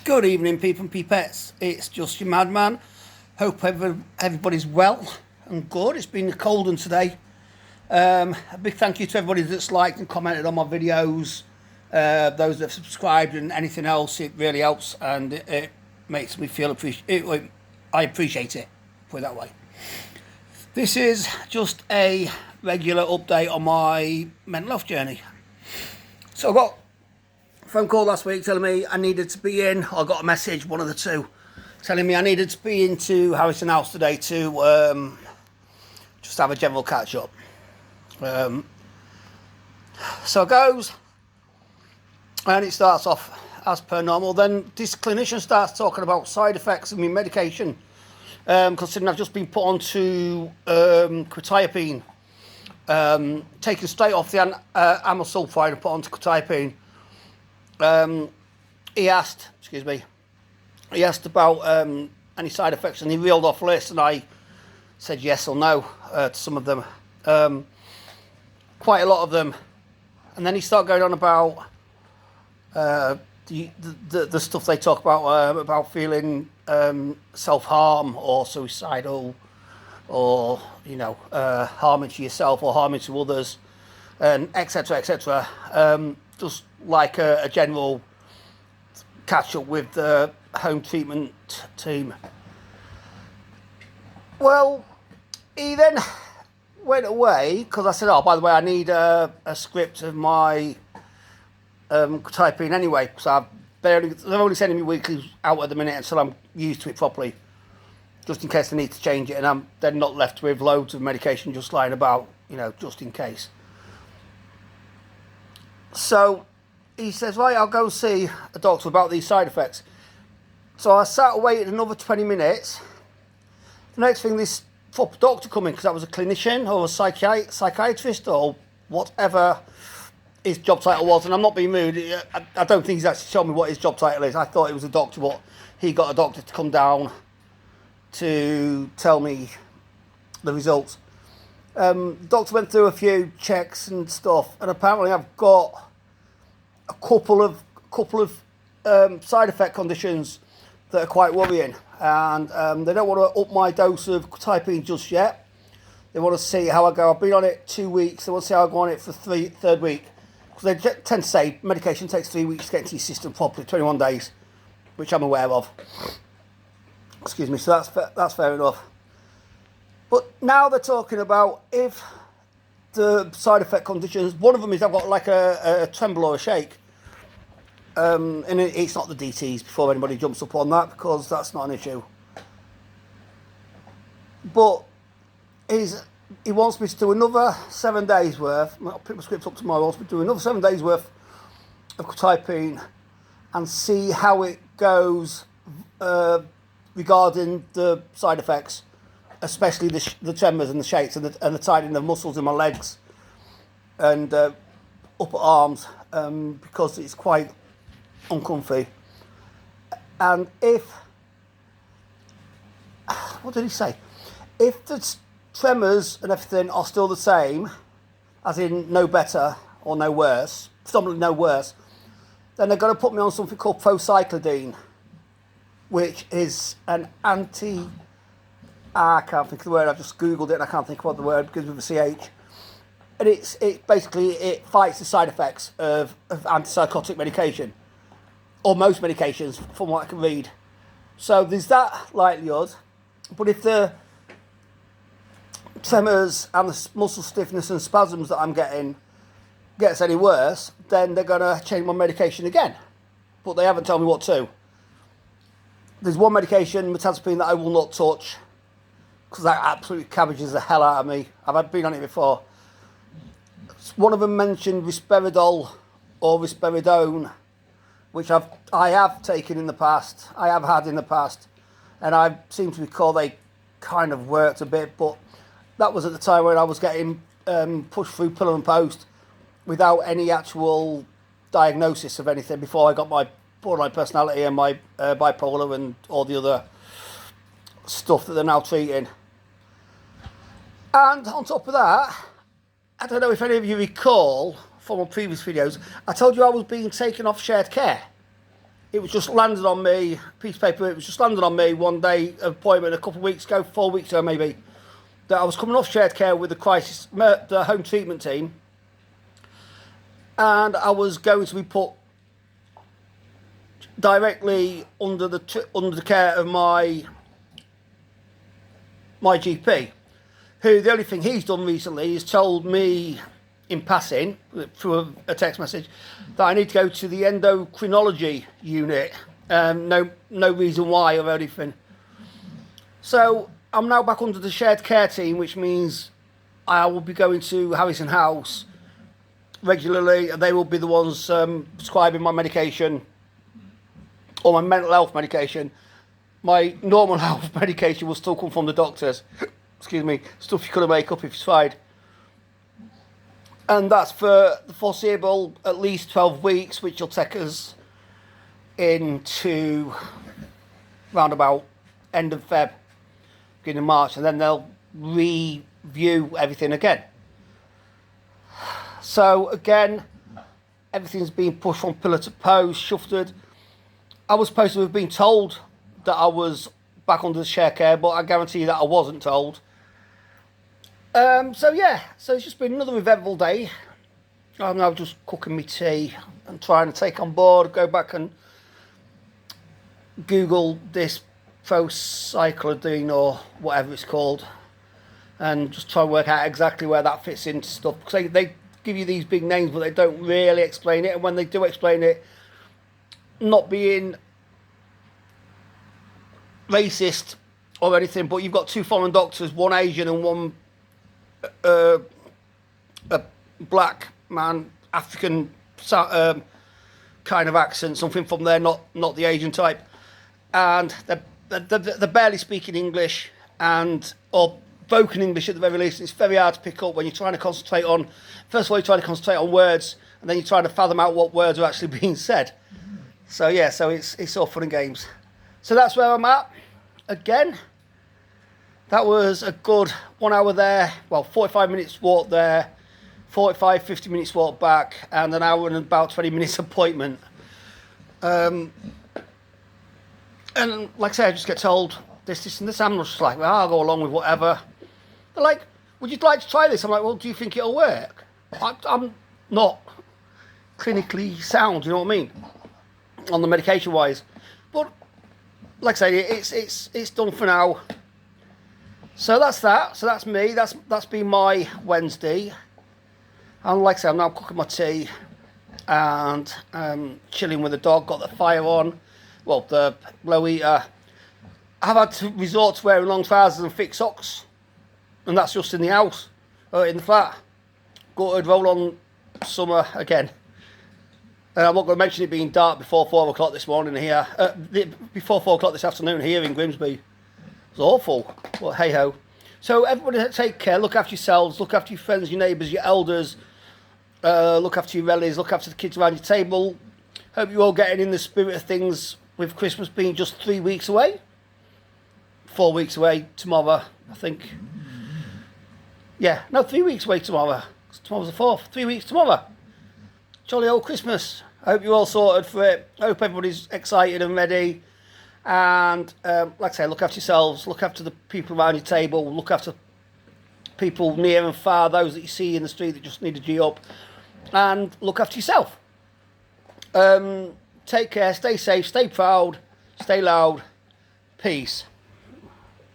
Good evening, people and peepettes. It's just your madman. Hope everybody's well and good. It's been a cold one today. A big thank you to everybody that's liked and commented on my videos, those that have subscribed and anything else. It really helps and it makes me feel I appreciate it, put it that way. This is just a regular update on my mental health journey. So I got a phone call last week telling me I needed to be in. I got a message, one of the two, telling me I needed to be into Harrison House today to just have a general catch up. So it goes, and it starts off as per normal. Then this clinician starts talking about side effects of my medication, considering I've just been put onto quetiapine, taken straight off the amyl sulfide and put onto quetiapine. He asked about any side effects, and he reeled off lists, and I said yes or no to some of them, quite a lot of them, and then he started going on about the stuff they talk about feeling self-harm or suicidal, or harming to yourself or harming to others, and etc. Just like a general catch up with the home treatment team. Well, he then went away because I said, oh, by the way, I need a script of my quetiapine anyway, because they're only sending me weekly out at the minute until I'm used to it properly, just in case I need to change it, and I'm then not left with loads of medication just lying about, just in case. So he says, right, I'll go see a doctor about these side effects. So I sat and waited another 20 minutes. The next thing, this proper doctor come in, because that was a clinician or a psychiatrist or whatever his job title was, and I'm not being rude, I don't think he's actually told me what his job title is. I thought it was a doctor, but he got a doctor to come down to tell me the results. The doctor went through a few checks and stuff, and apparently I've got a couple of side effect conditions that are quite worrying, and they don't want to up my dose of quetiapine just yet. They want to see how I go. I've been on it 2 weeks. They want to see how I go on it for third week, because they tend to say medication takes 3 weeks to get into your system properly, 21 days, which I'm aware of. Excuse me. So that's fair enough. But now they're talking about if the side effect conditions, one of them is I've got like a tremble or a shake. And it's not the DTs, before anybody jumps up on that, because that's not an issue. But he wants me to do another 7 days worth. I'll pick my script up tomorrow. He wants me to do another 7 days worth of quetiapine and see how it goes regarding the side effects, especially the tremors and the shakes and the tightening of muscles in my legs and upper arms, because it's quite uncomfy. And what did he say? If the tremors and everything are still the same, as in no better or no worse, predominantly no worse, then they're going to put me on something called procyclidine, which is an I can't think of the word. I've just googled it and I can't think of what the word begins with a CH. And it basically fights the side effects of antipsychotic medication, or most medications, from what I can read. So there's that likelihood. But if the tremors and the muscle stiffness and spasms that I'm getting gets any worse, then they're going to change my medication again. But they haven't told me what to. There's one medication, mirtazapine, that I will not touch, because that absolutely cabbages the hell out of me. I've been on it before. One of them mentioned risperidol or risperidone, which I have taken in the past. I have had in the past, and I seem to recall they kind of worked a bit, but that was at the time when I was getting pushed through pillar and post without any actual diagnosis of anything, before I got my borderline personality and my bipolar and all the other stuff that they're now treating. And on top of that, I don't know if any of you recall from my previous videos, I told you I was being taken off shared care. it was just landed on me, piece of paper, it was just landed on me one day, appointment a couple of weeks ago, 4 weeks ago maybe, that I was coming off shared care with the home treatment team, and I was going to be put directly under the care of my GP, who the only thing he's done recently is told me in passing through a text message that I need to go to the endocrinology unit. No reason why or anything. So I'm now back under the shared care team, which means I will be going to Harrison House regularly, and they will be the ones prescribing my medication, or my mental health medication. My normal health medication will still come from the doctors. Excuse me, stuff you couldn't make up if it's tried. And that's for the foreseeable at least 12 weeks, which will take us into round about end of Feb, beginning of March, and then they'll review everything again. So again, everything's been pushed from pillar to post, shufted. I was supposed to have been told that I was back under the share care, but I guarantee you that I wasn't told. So yeah, so it's just been another eventful day. I'm now just cooking my tea and trying to take on board, go back and Google this procyclidine or whatever it's called, and just try and work out exactly where that fits into stuff. Because they give you these big names, but they don't really explain it. And when they do explain it, not being racist or anything, but you've got two foreign doctors, one Asian and one a black man, African kind of accent, something from there, not the Asian type, and they're barely speaking English, or broken English at the very least. It's very hard to pick up when you're trying to concentrate on, first of all, you're trying to concentrate on words, and then you're trying to fathom out what words are actually being said. So yeah, so it's all fun and games. So that's where I'm at. Again, that was a good 1 hour there, well, 45 minutes walk there, 50 minutes walk back, and an hour and about 20 minutes appointment. And like I say, I just get told this and this. I'm just like, well, I'll go along with whatever. They're like, would you like to try this? I'm like, well, do you think it'll work? I'm not clinically sound, you know what I mean, on the medication wise. But like I say, it's done for now. So that's that. So that's me. That's been my Wednesday. And like I say, I'm now cooking my tea and chilling with the dog. Got the fire on. Well, the blow heater. I've had to resort to wearing long trousers and thick socks, and that's just in the house, in the flat. Gutted, roll on summer again. And I'm not going to mention it being dark before 4 o'clock this morning here. Before 4 o'clock this afternoon here in Grimsby. It's awful, but hey ho. So everybody take care, look after yourselves, look after your friends, your neighbours, your elders, look after your relatives, look after the kids around your table. Hope you're all getting in the spirit of things with Christmas being just 3 weeks away. 4 weeks away tomorrow, I think. Yeah, no, 3 weeks away tomorrow. Tomorrow's the 4th, 3 weeks tomorrow. Jolly old Christmas. I hope you're all sorted for it. I hope everybody's excited and ready. And like I say, look after yourselves, look after the people around your table, look after people near and far, those that you see in the street that just need a G up, and look after yourself. Take care, stay safe, stay proud, stay loud. Peace.